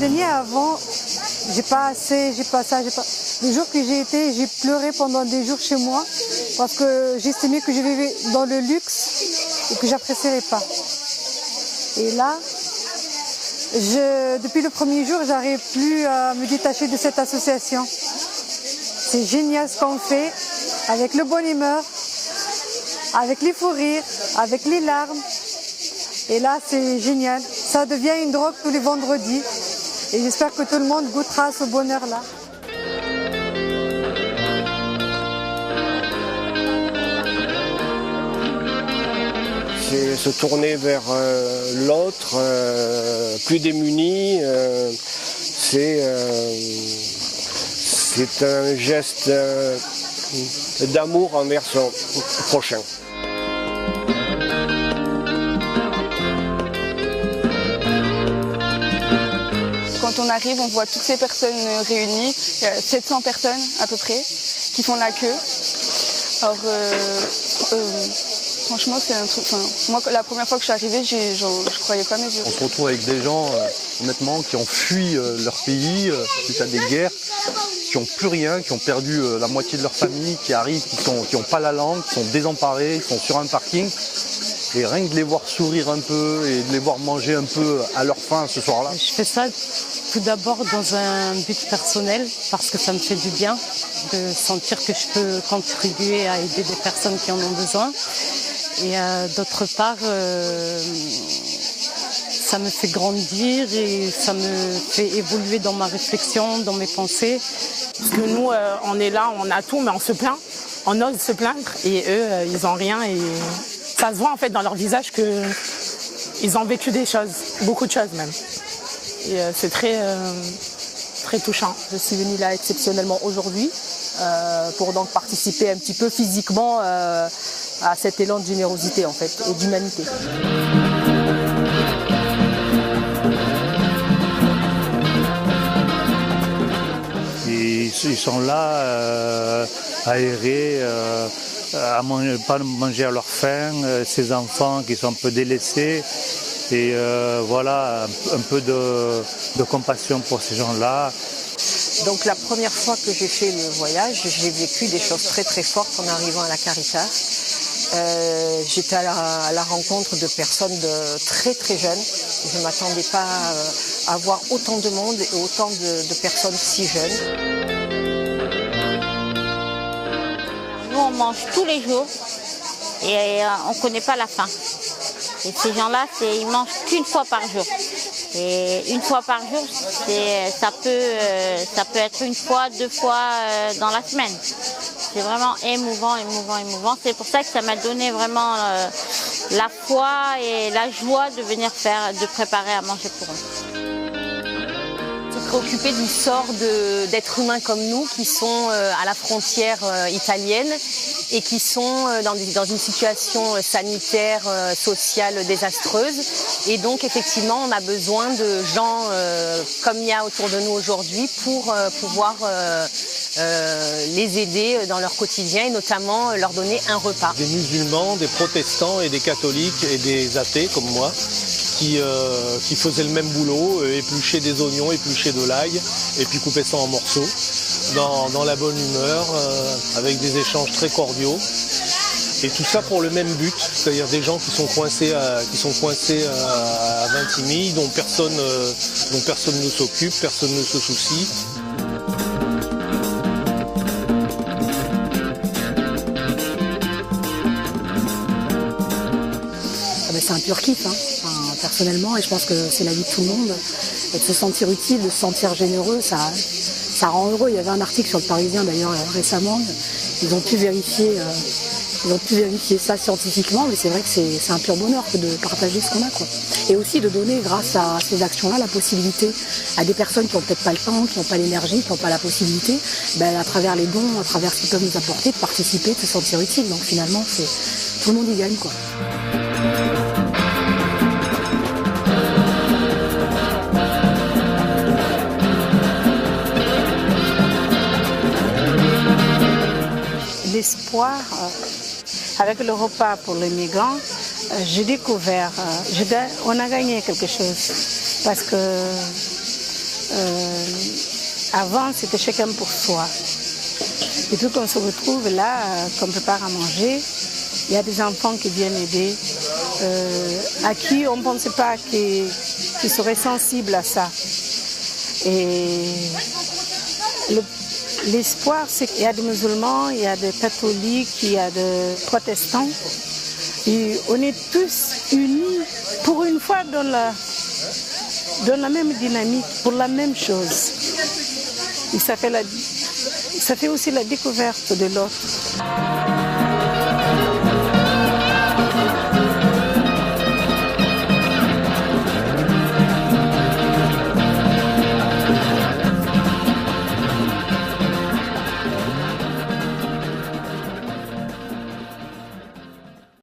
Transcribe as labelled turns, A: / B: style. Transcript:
A: plaignais avant, j'ai pas assez, j'ai pas ça, j'ai pas... Les jours que j'ai été, j'ai pleuré pendant des jours chez moi parce que j'estimais que je vivais dans le luxe et que j'apprécierais pas. Et là, depuis le premier jour, j'arrive plus à me détacher de cette association. C'est génial ce qu'on fait, avec le bon humeur, avec les fous rires, avec les larmes. Et là, c'est génial. Ça devient une drogue tous les vendredis. Et j'espère que tout le monde goûtera ce bonheur-là.
B: C'est se tourner vers l'autre, plus démuni. C'est un geste d'amour envers son prochain.
C: Quand on arrive, on voit toutes ces personnes réunies, 700 personnes à peu près, qui font la queue. Alors, franchement, c'est un truc. Moi, la première fois que je suis arrivée, je croyais pas mes yeux.
D: On se retrouve avec des gens, honnêtement, qui ont fui leur pays suite à des guerres, qui n'ont plus rien, qui ont perdu la moitié de leur famille, qui arrivent, qui n'ont pas la langue, qui sont désemparés, qui sont sur un parking. Et rien que de les voir sourire un peu et de les voir manger un peu à leur faim ce soir-là.
E: Je fais ça tout d'abord dans un but personnel, parce que ça me fait du bien de sentir que je peux contribuer à aider des personnes qui en ont besoin. Et d'autre part, ça me fait grandir et ça me fait évoluer dans ma réflexion, dans mes pensées.
F: Parce que nous, on est là, on a tout, mais on se plaint, on ose se plaindre. Et eux, ils n'ont rien. Et ça se voit en fait dans leur visage qu'ils ont vécu des choses, beaucoup de choses même. Et c'est très touchant.
G: Je suis venue là exceptionnellement aujourd'hui pour donc participer un petit peu physiquement à cet élan de générosité en fait et d'humanité.
H: Ils sont là aérés, pas manger à leur faim, ces enfants qui sont un peu délaissés. Et voilà, un peu de compassion pour ces gens-là.
G: Donc la première fois que j'ai fait le voyage, j'ai vécu des choses très très fortes en arrivant à la Caritas. J'étais à la rencontre de personnes très très jeunes. Je ne m'attendais pas à voir autant de monde et autant de personnes si jeunes.
I: Nous on mange tous les jours et on ne connaît pas la faim. Et ces gens-là, ils mangent qu'une fois par jour. Et une fois par jour, ça peut être une fois, 2 fois dans la semaine. C'est vraiment émouvant. C'est pour ça que ça m'a donné vraiment la foi et la joie de venir de préparer à manger pour eux.
G: Se préoccuper du sort d'êtres humains comme nous qui sont à la frontière italienne et qui sont dans une situation sanitaire, sociale désastreuse. Et donc effectivement, on a besoin de gens comme il y a autour de nous aujourd'hui pour pouvoir les aider dans leur quotidien et notamment leur donner un repas.
J: Des musulmans, des protestants et des catholiques et des athées comme moi qui faisaient le même boulot, éplucher des oignons, éplucher de l'ail et puis couper ça en morceaux dans la bonne humeur, avec des échanges très cordiaux. Et tout ça pour le même but, c'est-à-dire des gens qui sont coincés à Vintimille, dont personne ne s'occupe, personne ne se soucie.
K: C'est un pur kiff, personnellement, et je pense que c'est la vie de tout le monde. Et de se sentir utile, de se sentir généreux, ça rend heureux. Il y avait un article sur le Parisien d'ailleurs récemment, ils ont pu vérifier ça scientifiquement, mais c'est vrai que c'est un pur bonheur que de partager ce qu'on a, quoi. Et aussi de donner, grâce à ces actions-là, la possibilité à des personnes qui n'ont peut-être pas le temps, qui n'ont pas l'énergie, qui n'ont pas la possibilité, à travers les dons, à travers ce qu'ils peuvent nous apporter, de participer, de se sentir utile. Donc finalement, tout le monde y gagne, quoi.
L: L'espoir, avec le repas pour les migrants, j'ai découvert, on a gagné quelque chose parce que Avant, c'était chacun pour soi. Et puis qu'on se retrouve là, qu'on prépare à manger, il y a des enfants qui viennent aider, à qui on ne pensait pas qu'ils seraient sensibles à ça. Et l'espoir, c'est qu'il y a des musulmans, il y a des catholiques, il y a des protestants. Et on est tous unis pour une fois dans la même dynamique, pour la même chose. Et ça fait aussi la découverte de l'autre.